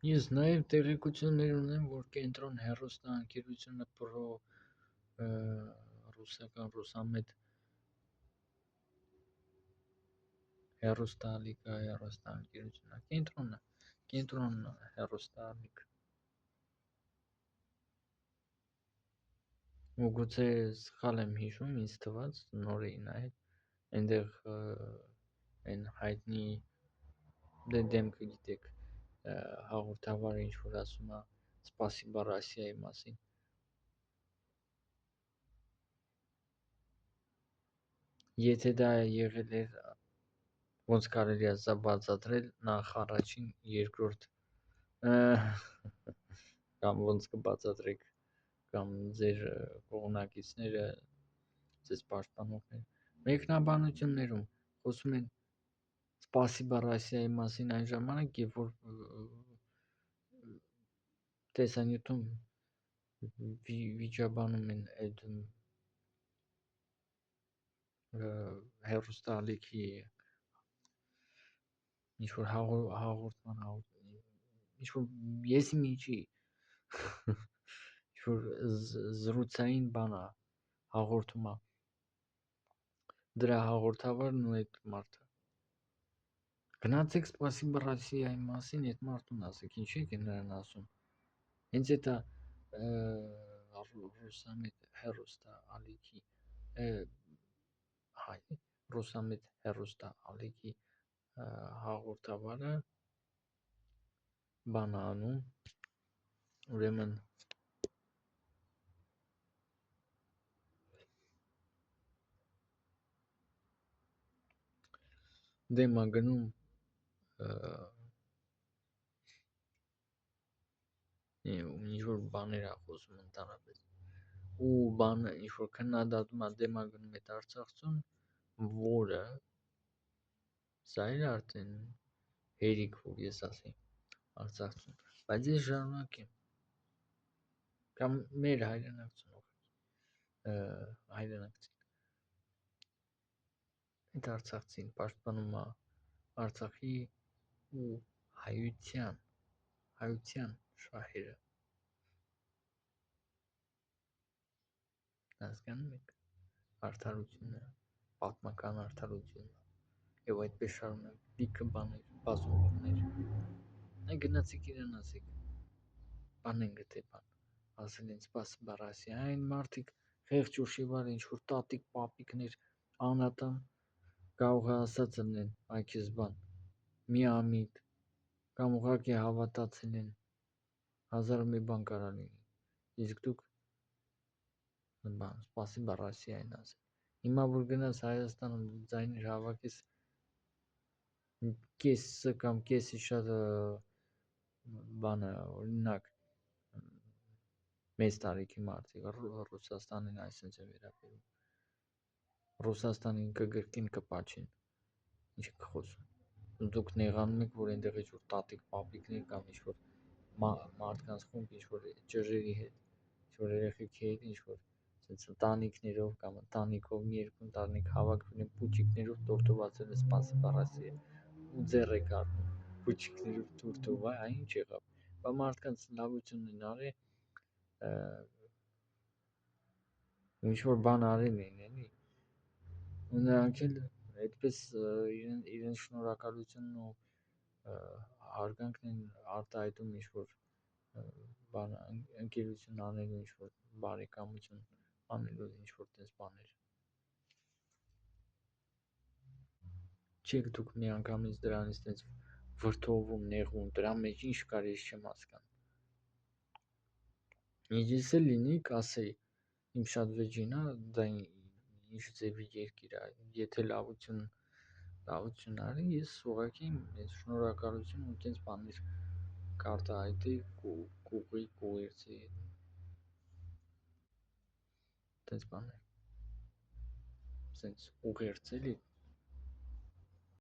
Ես նաև տեղեկություններ ունեմ, որ Կենտրոն հեռուստաընկերությունը ռուսական Ռոսամետ հեռուստաալիքա հեռուստաընկերությունը, Կենտրոն հեռուստաալիք։ Ու գուցե սխալ եմ հիշում, ինձ թվաց նոր էի նայել, այնտեղ այն հայտնի դեմքը գիտեք, հաղորդավարը ինչ որ ասում է «Սպասիբա Ռոսիայի» մասին։ Եթե դա եղել էր, ոնց կարելի է սա բացատրել, նախ առաջին, երկրորդ կամ ոնց կբացատրեք, կամ ձեր կողմնակիցները, ձեզ պաշտպանողները մեկնաբանություններում խոսում են «Սպասիբա Ռոսիայի» մասին այն ժամանակ, երբ որ տեսանյութում վիճաբանում են այդ հեռուստաալիքի ինչ որ հաղորդման ինչ որ եսի միջի ինչ որ զրուցային բան է, հաղորդում է, դրա հաղորդավարն ու այդ մարդը գնացեք «Սպասիբա Ռոսիայի» մասին այդ մարդուն ասեք, ինչի եք նրան ասում։ Հենց էտա Ռուսամետ հեռուստաալիքի Ռուսամետ հեռուստաալիքի հաղորդավարը բան է անում, ուրեմն դեմ է գնում ինչ որ բաներ է խոսում ընդհանրապես ու բանը ինչ որ քննադատում է դեմ է գնում այդ արցախցուն, որը սա էլ արդեն հերիք որ ես ասեի արցախցուն, բայց ես շարունակեմ կամ մեր հայրենակցուն այդ արցախցին պաշտպանում է Արցախի ու հայության շահերը, հասկանում եք, արդարությունը, պատմական արդարությունը եւ այդպես շարունակ լիքը բաներ, բազումներ։ Այն գնացեք իրան ասեք, բան են գտե բան, ասել են «Սպասիբա Ռոսիայի», այն մարդիկ խեղճ ու շիվար ինչ որ տատիկ պապիկներ անատան կարող է ասած լինեն այ քեզ բան միամիտ կամ ուղղակի հավատացել են հազար ու մի բան կարա լինի, իսկ դուք բան «Սպասիբա Ռոսիային» ասել։ Հիմա որ գնաս Հայաստանում ձայներ հավաքես կեսը կամ կեսի շատ բանը օրինակ մեծ տարիքի մարդիկ Ռուսաստանին այսպես է վերաբերում, Ռուսաստանին կգրկին կպաչեն, ինչ եք խոսում։ Դուք նեղանում եք, որ այնտեղ ինչ որ տատիկ պապիկներ կամ ինչ որ մարդկանց խումբ ինչ որ ճժերի հետ, ինչ որ երեխեքի հետ, ինչ որ sense ընտանիքներով կամ ընտանիքով մի երկու ընտանիք հավաքվել են փուչիկներով տորթովածել են «Սպասիբա Ռոսիայի» ու ձեռ եք առնում փուչիկներով տորթով, այ ինչ եղավ։ Բա մարդկանց լավություն են արել, ինչ որ բան արել են, էլի։ Ու նրանք էլ այդպես իրենց շնորհակալությունն ու հարգանքն են արտահայտում ինչ որ բան ընկերություն անելու, ինչ որ բարեկամություն անելու, ինչ որ տես բաներ։ Չեք դուք միանգամից դրանից տես վրդովում, նեղվում, դրա մեջ ինչ կար, ես չեմ հասկանում։ Ես էլ լինի կասեի, իմ շատ վեճին է, դա ինչ ձևի երկիր է, եթե լավություն արի, ես ուղղակի շնորհակալություն ու տես բաներ կարտահայտեի, կուղերձեի, տես բաներ, սենց ուղերձ էլի,